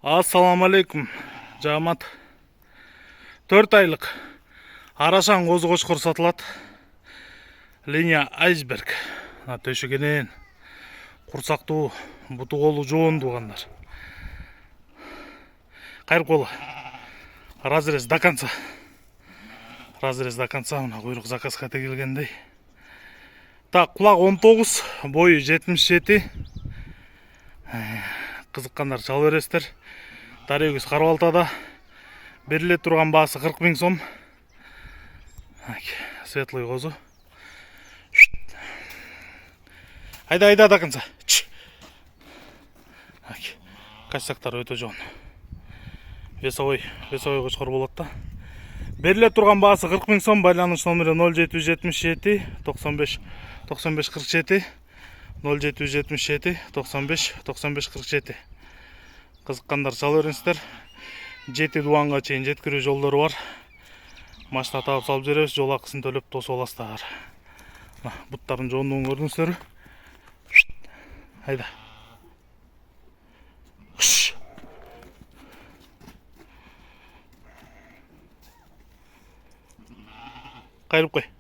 Ассаламу алейкум, жамат. 4 айлық арашаң қозы қошқыр сатылады. Линия айсберг. Төшігенен құрсақты бұты қолы жоғын туғандар. Қайыр қолы. Разрез до конца. Разрез до конца. Құйрық заказға тегілгендей. Так, құлақ 19, бойы 77. Қызыққандар чал бересіздер. Тарегіз Қарбалтада. Беріле тұрған басы 40 000 сом. Светлый қозы. Айда до конца. Кассактар өте жоғын. Весовой қошқыр болады. Беріле тұрған басы 40 000 сом. Байланыш номері 0777 95 47 0777 95 47. Қызыққандар сал өріністер. Жеті дуанға чейін жеткіру жолдары бар. Машина тауып салып жүресіз, жол ақысын төлеп тосып аласыздар. Бұттарын жоғындығын көрдіңіздер. Айда. Қайырып қой.